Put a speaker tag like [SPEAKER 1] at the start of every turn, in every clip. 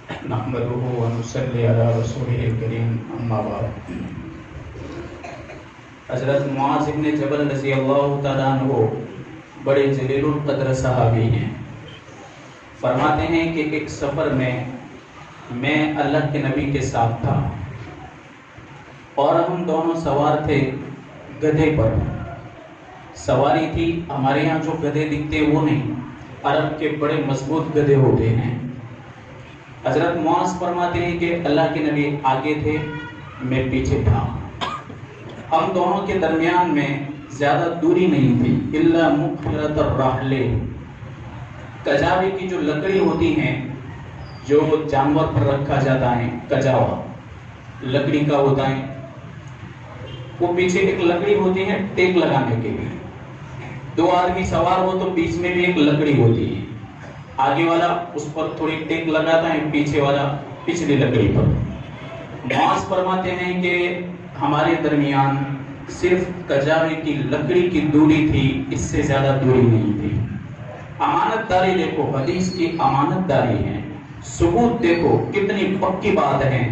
[SPEAKER 1] نحمده ونصلي على رسوله الكريم اما بعد۔ حضرت معاذ بن جبل رضی اللہ تعالیٰ عنہ بڑے جلیل القدر صحابی ہیں۔ فرماتے ہیں کہ ایک سفر میں اللہ کے نبی کے ساتھ تھا اور ہم دونوں سوار تھے گدھے پر۔ سواری تھی، ہمارے یہاں جو گدھے دکھتے وہ نہیں، عرب کے بڑے مضبوط گدھے ہوتے ہیں۔ حضرت معاذ فرماتے ہیں کہ اللہ کے نبی آگے تھے، میں پیچھے تھا۔ ہم دونوں کے درمیان میں زیادہ دوری نہیں تھی، الا مخلط الرحل، کجاوے کی جو لکڑی ہوتی ہیں جو جانور پر رکھا جاتا ہے، کجاوا لکڑی کا ہوتا ہے، وہ پیچھے ایک لکڑی ہوتی ہے ٹیک لگانے کے لیے۔ دو آدمی سوار ہو تو بیچ میں بھی ایک لکڑی ہوتی ہے، آگے والا اس پر تھوڑی ٹیک لگاتا ہے، پیچھے والا پچھلی لکڑی پر۔ معاذ فرماتے ہیں کہ ہمارے درمیان صرف کجاوے کی لکڑی کی دوری تھی، اس سے زیادہ دوری نہیں تھی۔ امانت داری دیکھو، حدیث کی امانت داری ہے، ثبوت دیکھو کتنی پکی بات ہے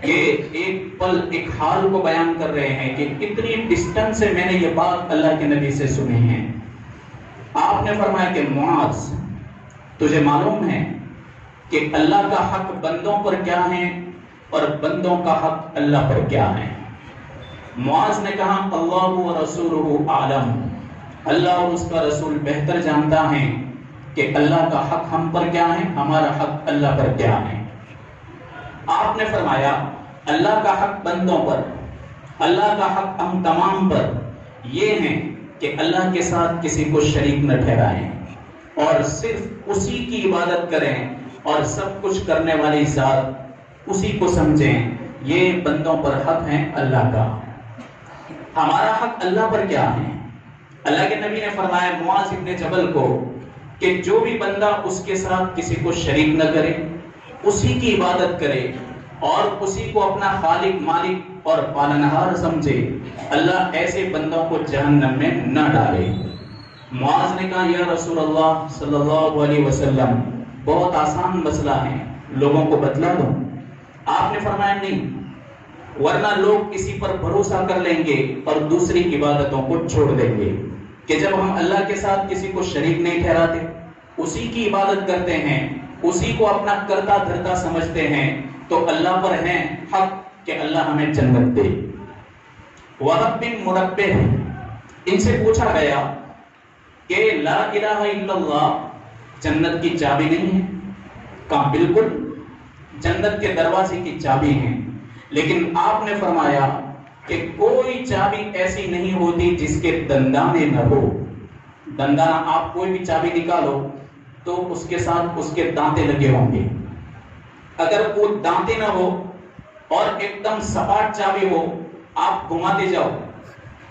[SPEAKER 1] کہ ایک پل ایک حال کو بیان کر رہے ہیں کہ کتنی ڈسٹنس سے میں نے یہ بات اللہ کے نبی سے سنی ہے۔ آپ نے فرمایا کہ معاذ، تجھے معلوم ہے کہ اللہ کا حق بندوں پر کیا ہے اور بندوں کا حق اللہ پر کیا ہے؟ معاذ نے کہا اللہ و رسولہ عالم، اللہ اور اس کا رسول بہتر جانتا ہے کہ اللہ کا حق ہم پر کیا ہے، ہمارا حق اللہ پر کیا ہے۔ آپ نے فرمایا اللہ کا حق بندوں پر، اللہ کا حق ہم تمام پر یہ ہے کہ اللہ کے ساتھ کسی کو شریک نہ ٹھہرائیں اور صرف اسی کی عبادت کریں اور سب کچھ کرنے والی ذات اسی کو سمجھیں۔ یہ بندوں پر حق ہے اللہ کا۔ ہمارا حق اللہ پر کیا ہے؟ اللہ کے نبی نے فرمایا معاذ بن جبل کو کہ جو بھی بندہ اس کے ساتھ کسی کو شریک نہ کرے، اسی کی عبادت کرے اور اسی کو اپنا خالق مالک اور پالنہار سمجھے، اللہ ایسے بندوں کو جہنم میں نہ ڈالے۔ معاذ نے کہا یا رسول اللہ صلی اللہ علیہ وسلم، بہت آسان مسئلہ ہے، لوگوں کو بتلا دو۔ آپ نے فرمایا نہیں، ورنہ لوگ کسی پر بھروسہ کر لیں گے اور دوسری عبادتوں کو چھوڑ دیں گے کہ جب ہم اللہ کے ساتھ کسی کو شریک نہیں ٹھہراتے، اسی کی عبادت کرتے ہیں، اسی کو اپنا کرتا دھرتا سمجھتے ہیں، تو اللہ پر ہے حق کہ اللہ ہمیں جنت دے۔ وہب بن منبہ، ان سے پوچھا گیا کہ لا الہ الا اللہ جنت کی چابی نہیں ہے؟ کہا بالکل، جنت کے دروازے کی چابی ہے، لیکن آپ نے فرمایا کہ کوئی چابی ایسی نہیں ہوتی جس کے دندانے نہ ہو۔ دندانہ، آپ کوئی بھی چابی نکالو تو اس کے ساتھ اس کے دانتے لگے ہوں گے۔ اگر وہ دانتے نہ ہو اور ایک دم سپاٹ چابی ہو، آپ گھماتے جاؤ،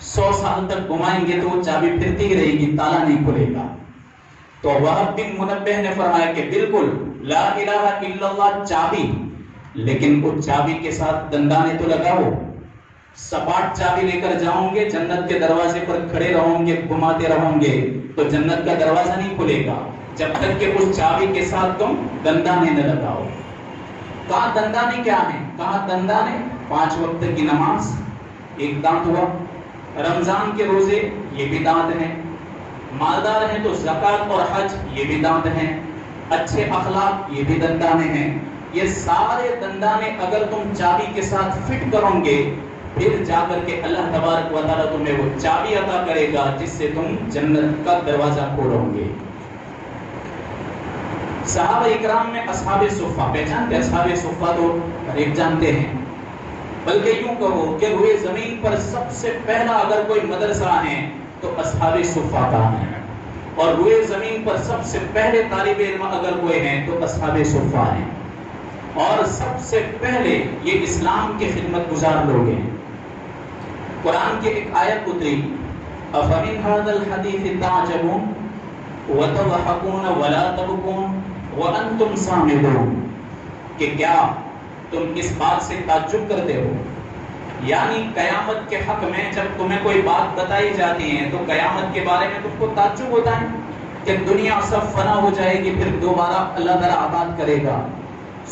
[SPEAKER 1] 100 سال تک گھمائیں گے تو وہ چابی پھرتی ہی رہے گی، تالا نہیں کھلے گا۔ تو وہب بن منبہ نے فرمایا کہ بالکل لا الہ الا اللہ چابی، لیکن اس چابی کے ساتھ دندانے تو لگاؤ۔ سپاٹ چابی لے کر جاؤں گے، جنت کے دروازے پر کھڑے رہوں گے، گھماتے رہوں گے تو جنت کا دروازہ نہیں کھلے گا جب تک کہ اس چابی کے ساتھ تم دندانے نہ لگاؤ۔ کہاں دندانے کیا ہیں؟ کہاں دندانے 5 وقت کی نماز ایک دانت ہوا، رمضان کے روزے یہ بھی دانت ہیں، مالدار ہیں تو زکوٰۃ اور حج یہ بھی دانت ہیں، اچھے اخلاق یہ بھی دندانے ہیں۔ یہ سارے دندانے اگر تم چابی کے ساتھ فٹ کرو گے، پھر جا کر کے اللہ تبارک و تعالیٰ تمہیں وہ چابی عطا کرے گا جس سے تم جنت کا دروازہ کھولو گے۔ صحابہ اکرام میں اصحاب صفہ پہچانتے؟ اصحاب صفہ تو ہر ایک جانتے ہیں، بلکہ یوں کہو کہ روئے زمین پر سب سے پہلا اگر کوئی مدرسہ ہے تو اصحاب صفہ کا ہے، اور روئے زمین پر سب سے پہلے طالب علم اگر کوئی ہیں تو اصحاب صفہ ہیں، اور سب سے پہلے یہ اسلام کے خدمت گزار لوگ ہیں۔ قرآن کی ایک آیت اتری افمن هذا الحديث تعجبون وتضحكون ولا تبكون وانتم سامدون، کہ کیا تم اس بات سے تعجب کرتے ہو؟ یعنی قیامت کے حق میں جب تمہیں کوئی بات بتائی جاتی ہے تو قیامت کے بارے میں تم کو تعجب ہوتا ہے کہ دنیا سب فنا ہو جائے گی، پھر دوبارہ اللہ تعالیٰ آباد کرے گا،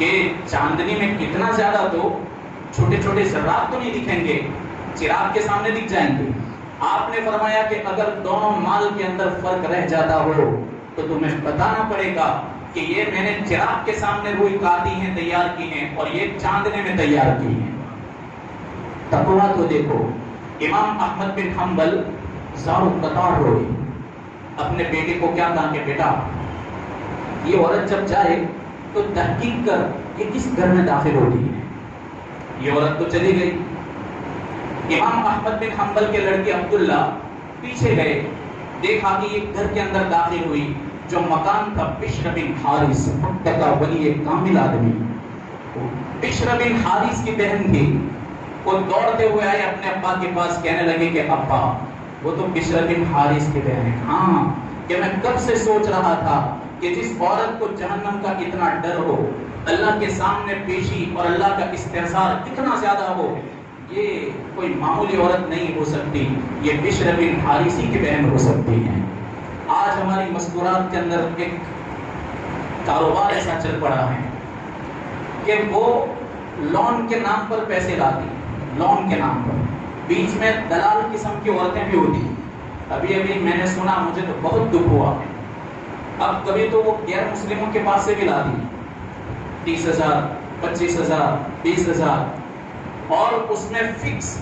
[SPEAKER 1] کہ چاندنی میں کتنا زیادہ تو چھوٹے چھوٹے ذرات تو نہیں دکھیں گے، چراغ کے سامنے دکھ جائیں گے۔ آپ نے فرمایا کہ اگر دونوں مال کے اندر فرق رہ جاتا ہو تو تمہیں بتانا پڑے گا کہ یہ میں نے چراغ کے سامنے روئی کاٹی ہیں، تیار کی ہیں، اور یہ چاندنے میں تیار کی ہیں۔ تقویٰ تو دیکھو، امام احمد بن حنبل زارو قطار روئے، اپنے بیٹے کو کیا کہا کہ بیٹا یہ عورت جب جائے تو تحقیق کر یہ کس گھر میں داخل ہوتی ہے۔ یہ عورت تو چلی گئی۔ امام احمد بن حنبل کے لڑکے عبداللہ پیچھے گئے، دیکھا کہ یہ گھر کے اندر داخل ہوئی۔ جو مکان تھا بشر بن حارث، مکہ کا ولی ایک کامل آدمی، بشر بن حارث کی بہن تھی۔ وہ دوڑتے ہوئے آئے اپنے ابا کے پاس، کہنے لگے کہ ابا وہ تو بشر بن حارث کی بہن ہے۔ ہاں کہ میں کب سے سوچ رہا تھا کہ جس عورت کو جہنم کا اتنا ڈر ہو، اللہ کے سامنے پیشی اور اللہ کا استحضار اتنا زیادہ ہو، یہ کوئی معمولی عورت نہیں ہو سکتی، یہ بشر بن حارثی کی بہن ہو سکتی ہے۔ آج ہماری مذکورات کے اندر ایک کاروبار ایسا چل پڑا ہے کہ وہ لون کے نام پر پیسے لاتی، لون کے نام پر، بیچ میں دلال قسم کی عورتیں بھی ہوتی۔ ابھی میں نے سنا، مجھے تو بہت دکھ ہوا۔ اب کبھی تو وہ غیر مسلموں کے پاس سے بھی لاتی 30,000 25,000 20,000، اور اس میں فکس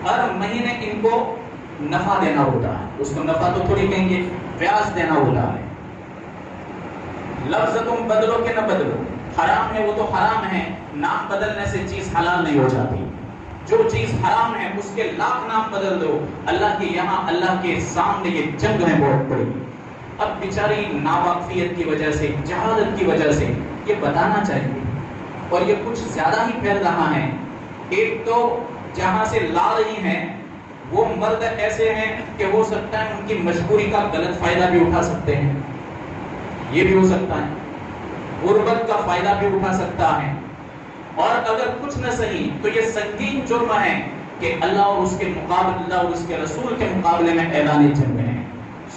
[SPEAKER 1] ہر مہینے ان کو نفع دینا ہوتا ہے۔ اس کو نفع تو تھوڑی کہیں گے، بیاج دینا ہوتا ہے۔ لفظ تم بدلو کہ نہ بدلو، حرام ہے وہ تو حرام ہے، نام بدلنے سے چیز حلال نہیں ہو جاتی۔ جو چیز حرام ہے اس کے لاکھ نام بدل دو، اللہ کے یہاں اللہ کے سامنے یہ جنگ ہے بہت بڑی۔ اب بیچاری ناواقفیت کی وجہ سے، جہالت کی وجہ سے یہ بتانا چاہیے، اور یہ کچھ زیادہ ہی پھیل رہا ہے۔ ایک تو جہاں سے لا رہی ہیں وہ مرد ایسے ہیں کہ ہو سکتا ہے ان کی مجبوری کا غلط فائدہ بھی اٹھا سکتے ہیں، یہ بھی ہو سکتا ہے، غربت کا فائدہ بھی اٹھا سکتا ہے، اور اگر کچھ نہ صحیح تو یہ سنگین جرم ہے کہ اللہ اور اس کے مقابلے، اللہ اور اس کے رسول کے مقابلے میں اعلان جنگ ہے۔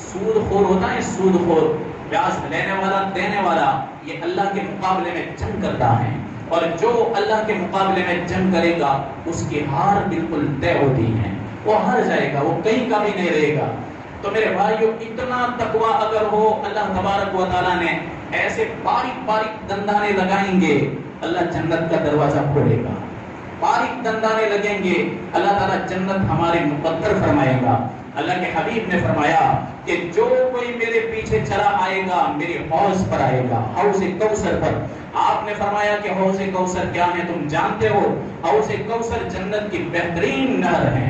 [SPEAKER 1] سود خور ہوتا ہے، سود خور، بیاج لینے والا دینے والا، یہ اللہ کے مقابلے میں جنگ کرتا ہے، اور جو اللہ کے مقابلے میں جنگ کرے گا اس کی ہار بالکل طے ہوتی ہے، وہ ہار جائے گا، وہ کہیں کا بھی نہیں رہے گا۔ تو میرے بھائیو، اتنا تقویٰ اگر ہو، اللہ تبارک و تعالیٰ نے ایسے باریک باریک دندانے لگائیں گے، اللہ جنت کا دروازہ کھولے گا۔ باریک دندانے لگیں گے، اللہ تعالیٰ جنت ہمارے مقدر فرمائے گا۔ اللہ کے حبیب نے فرمایا کہ جو کوئی میرے پیچھے چلا آئے گا میرے حوض پر آئے گا، حوض کوثر پر۔ آپ نے فرمایا کہ حوض کوثر کیا ہے تم جانتے ہو؟ حوض کوثر جنت کی بہترین نہر ہے۔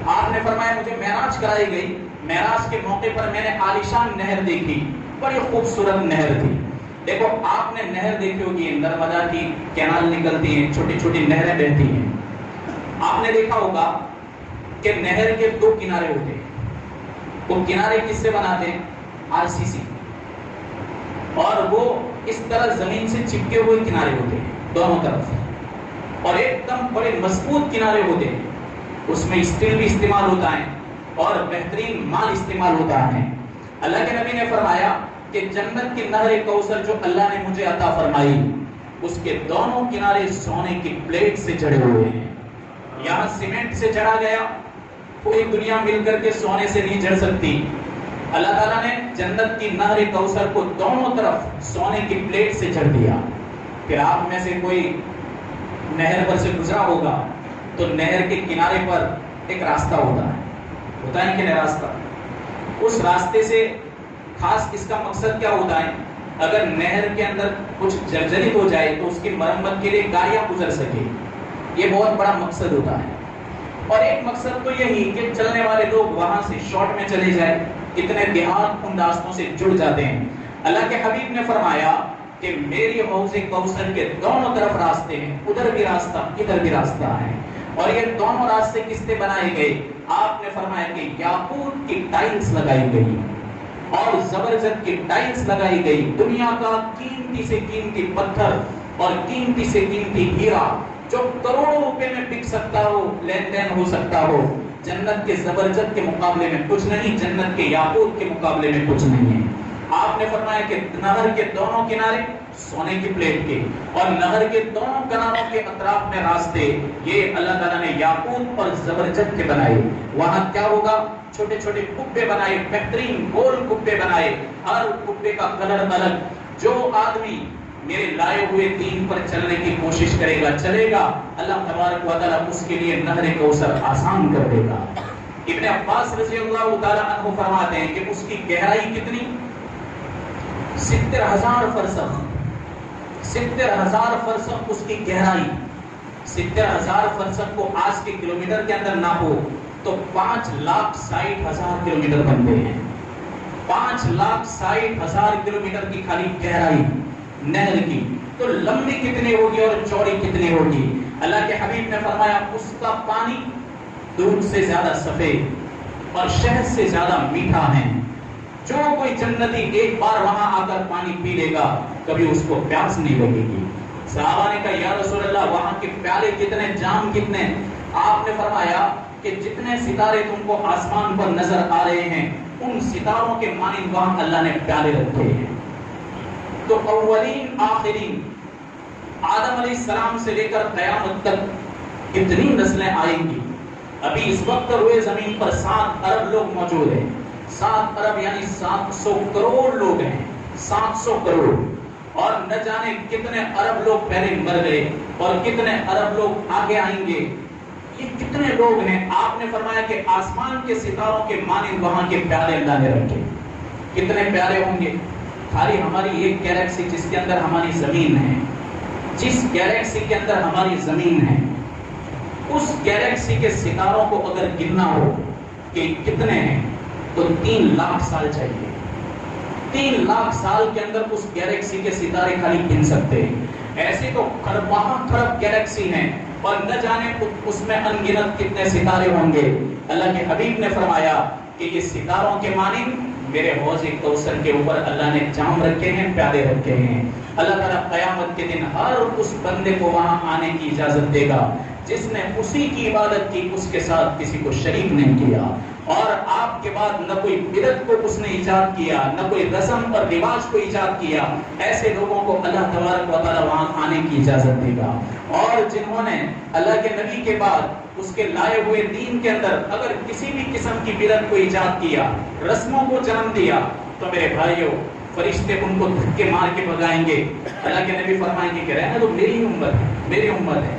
[SPEAKER 1] آپ نے فرمایا مجھے معراج کرائی گئی، معراج کے موقع پر میں نے عالیشان نہر دیکھی، بڑی خوبصورت نہر تھی۔ دیکھو آپ نے نہر دیکھی ہوگی، نرمدا کی کینال نکلتی ہیں، چھوٹی چھوٹی نہریں بہتی ہیں۔ آپ نے دیکھا ہوگا کہ نہر کے دو کنارے ہوتے ہیں، وہ کنارے کس سے بناتے ہیں؟ RCC، اور وہ اس طرح زمین سے چپکے ہوئے کنارے ہوتے ہیں دونوں طرف، اور ایک دم بڑے مضبوط کنارے ہوتے ہیں، اس میں اسٹیل بھی استعمال ہوتا ہے اور بہترین مال استعمال ہوتا ہے۔ اللہ کے نبی نے فرمایا کہ جنت کی نہر کوثر جو اللہ نے مجھے عطا فرمائی، اس کے دونوں کنارے سونے کی پلیٹ سے جڑے ہوئے ہیں۔ یہاں سیمنٹ سے جڑا گیا، پوری دنیا مل کر کے سونے سے نہیں جڑ سکتی۔ اللہ تعالیٰ نے جنت کی نہر کوثر کو دونوں طرف سونے کی پلیٹ سے جڑ دیا۔ پھر آپ میں سے کوئی نہر پر سے گزرا ہوگا تو نہر کے کنارے پر ایک راستہ ہوتا ہے کہ نہیں راستہ؟ اس راستے سے خاص اس کا مقصد کیا ہوتا ہے؟ اگر نہر کے اندر کچھ جرجریت ہو جائے تو اس کی مرمت کے لیے گاڑیاں گزر سکے، یہ بہت بڑا مقصد ہوتا ہے۔ اور ایک مقصد تو یہی کہ چلنے والے لوگ وہاں سے شارٹ میں چلے جائیں، اتنے دیہات ان راستوں سے جڑ جاتے ہیں۔ اللہ کے حبیب نے فرمایا کہ میری حوض کوثر کے دونوں طرف راستے ہیں، ادھر بھی راستہ ادھر بھی راستہ ہے، اور یہ دونوں راستے کس سے بنائے گئے؟ آپ نے فرمایا کہ یاقوت کی ٹائلز لگائی گئی اور زبرجد کی ٹائلز لگائی گئی، دنیا کا قیمتی سے قیمتی پتھر اور قیمتی سے قیمتی ہیرا جو کروڑوں روپے میں بک سکتا ہو، لین دین ہو سکتا ہو، جنت کے زبرجد کے مقابلے میں کچھ نہیں، جنت کے یاقوت کے مقابلے میں کچھ نہیں ہے۔ آپ آپ نے فرمایا کہ نہر کے دونوں کنارے سونے کی پلیٹ کے اور نہر کے دونوں کناروں کے اطراف میں راستے یہ اللہ تعالیٰ نے یاقوت اور زبرجد کے بنائے. وہاں کیا ہوگا؟ چھوٹے چھوٹے کبے بنائے, بہترین گول کبے بنائے, ہر کبے کا کلر الگ. جو آدمی میرے لائے ہوئے دین پر چلنے کی کوشش کرے گا, چلے گا, اللہ تبارک و تعالیٰ اس کے لیے نہر کوثر آسان کر دے گا. ابن عباس رضی اللہ تعالیٰ عنہ فرماتے ہیں کہ اس کی گہرائی کتنی؟ 70,000 فرسخ. 70,000 فرسخ اس کی گہرائی. 70,000 فرسخ کو آج کے کلومیٹر کے اندر نہ ہو تو 5,60,000 کلومیٹر بنتے ہیں. 5,60,000 کلومیٹر کی خالی گہرائی نہر کی, تو لمبی کتنی ہوگی اور چوڑی کتنی ہوگی؟ اللہ کے حبیب نے فرمایا اس کا پانی دودھ سے زیادہ سفید اور شہد سے زیادہ میٹھا ہے. جو کوئی جنتی ایک بار وہاں آ کر پانی پی لے گا کبھی اس کو پیاس نہیں لگے گی. صحابہ نے کہا یا رسول اللہ وہاں کے پیالے کتنے, جام کتنے؟ آپ نے فرمایا کہ جتنے ستارے تم کو آسمان پر نظر آ رہے ہیں ان ستاروں کے مانند وہاں اللہ نے پیالے رکھے ہیں. تو اولین آخرین آدم علیہ السلام سے لے کر قیامت تک کتنی نسلیں آئیں گی؟ ابھی اس وقت روئے زمین پر 7 ارب لوگ موجود ہیں. 7 ارب یعنی 700 کروڑ لوگ ہیں. 700 کروڑ. اور نہ جانے کتنے ارب لوگ پہلے مر گئے اور کتنے ارب لوگ آگے آئیں گے. یہ کتنے لوگ ہیں؟ آپ نے فرمایا کہ آسمان کے ستاروں کے مانند وہاں کے پیالے اللہ نے رکھے. کتنے پیالے ہوں گے؟ خالی ہماری ایک گیلیکسی جس کے اندر ہماری زمین ہے, جس گیلیکسی کے اندر ہماری زمین ہے, اس گیلیکسی کے ستاروں کو اگر گننا ہو کہ کتنے ہیں تو 3 لاکھ سال چاہیے. 3 لاکھ سال کے اندر اس گیلیکسی کے ستارے خالی گن سکتے ہیں. ایسے تو خرباں خرب گیلیکسی ہیں اور نہ جانے اس میں ان گنت کتنے ستارے ہوں گے. اللہ کے حبیب نے فرمایا کہ یہ ستاروں کے مانند میرے حوض کوثر کے اوپر اللہ نے جام رکھے ہیں, پیالے رکھے ہیں. اللہ تعالیٰ قیامت کے دن ہر اس بندے کو وہاں آنے کی اجازت دے گا جس نے اسی کی عبادت کی, اس کے ساتھ کسی کو شریک نہیں کیا, اور آپ کے بعد نہ کوئی بدعت کو اس نے ایجاد کیا, نہ کوئی رسم اور رواج کو ایجاد کیا. ایسے لوگوں کو اللہ تبارک و تعالیٰ وہاں آنے کی اجازت دے گا. اور جنہوں نے اللہ کے نبی کے بعد اس کے لائے ہوئے دین کے اندر اگر کسی بھی قسم کی بدعت کو ایجاد کیا, رسموں کو جنم دیا, تو میرے بھائیوں فرشتے ان کو دھکے مار کے بھگائیں گے. اللہ کے نبی فرمائیں گے کہ رہنے دو, میری امت ہے, میری امت ہے.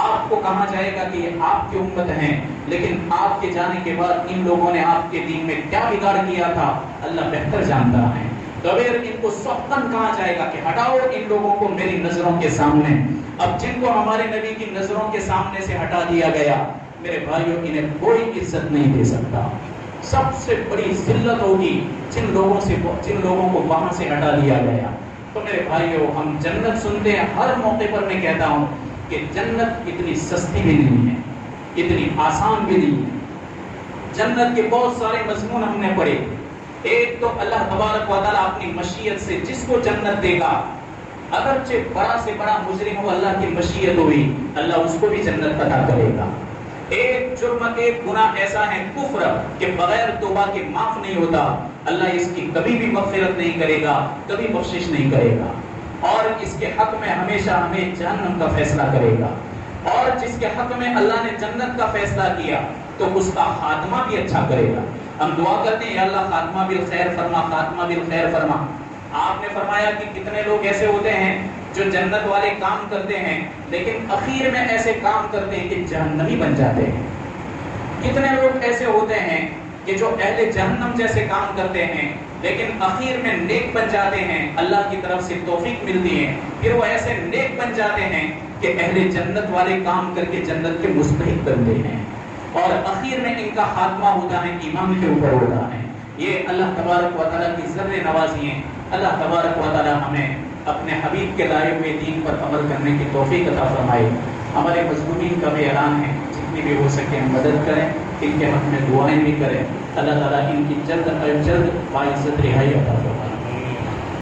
[SPEAKER 1] آپ کو کہا جائے گا کہ یہ آپ کی امت ہیں, لیکن آپ کے جانے کے بعد ان لوگوں نے آپ کے دین میں کیا بگاڑ کیا تھا اللہ بہتر جانتا ہے. تو پھر ان کو سوقن کہا جائے گا کہ ہٹاؤ ان لوگوں کو میری نظروں کے سامنے. اب جن کو ہمارے نبی کی نظروں کے سامنے سے ہٹا دیا گیا, میرے بھائیوں انہیں کوئی عزت نہیں دے سکتا. سب سے بڑی ذلت ہوگی جن لوگوں کو وہاں سے ہٹا دیا گیا. تو میرے بھائیوں ہم جنت سنتے ہیں, ہر موقع پر میں کہتا ہوں کہ جنت اتنی سستی بھی نہیں ہے, اتنی آسان بھی نہیں ہے. جنت کے بہت سارے مضمون ہم نے پڑھے. ایک تو اللہ تبارک و تعالیٰ اپنی مشیت سے جس کو جنت دے گا, اگرچہ بڑا سے بڑا مجرم ہو, اللہ کی مشیت ہوئی اللہ اس کو بھی جنت عطا کرے گا. ایک جرم, ایک گناہ ایسا ہے کفر کہ بغیر توبہ کے معاف نہیں ہوتا, اللہ اس کی کبھی بھی مغفرت نہیں کرے گا, کبھی بخشش نہیں کرے گا, اور اس کے حق میں ہمیشہ ہمیں جہنم کا فیصلہ کرے گا. اور جس کے حق میں اللہ نے جنت کا فیصلہ کیا تو اس کا خاتمہ بھی اچھا کرے گا. ہم دعا کرتے ہیں یا اللہ خاتمہ بالخیر فرما, خاتمہ بالخیر فرما. آپ نے فرمایا کہ کتنے لوگ ایسے ہوتے ہیں جو جنت والے کام کرتے ہیں لیکن اخیر میں ایسے کام کرتے ہیں کہ جہنمی بن جاتے ہیں. کتنے لوگ ایسے ہوتے ہیں کہ جو اہل جہنم جیسے کام کرتے ہیں لیکن اخیر میں نیک بن جاتے ہیں, اللہ کی طرف سے توفیق ملتی ہے, پھر وہ ایسے نیک بن جاتے ہیں کہ اہل جنت والے کام کر کے جنت کے مستحق بنتے ہیں, اور اخیر میں ان کا خاتمہ ہوتا ہے ایمان کے اوپر ہوتا ہے. یہ اللہ تبارک و تعالیٰ کی ذر نوازی ہیں. اللہ تبارک و تعالیٰ ہمیں اپنے حبیب کے لائے ہوئے دین پر عمل کرنے کی توفیق عطا فرمائے. ہمارے مظلومین کا بھی اعلان ہے, جتنی بھی ہو سکے ہم مدد کریں, ان کے حق میں دعائیں بھی کریں. اللہ تعالیٰ ان کی جلد از جلد باعزت رہائی عطا فرمائے.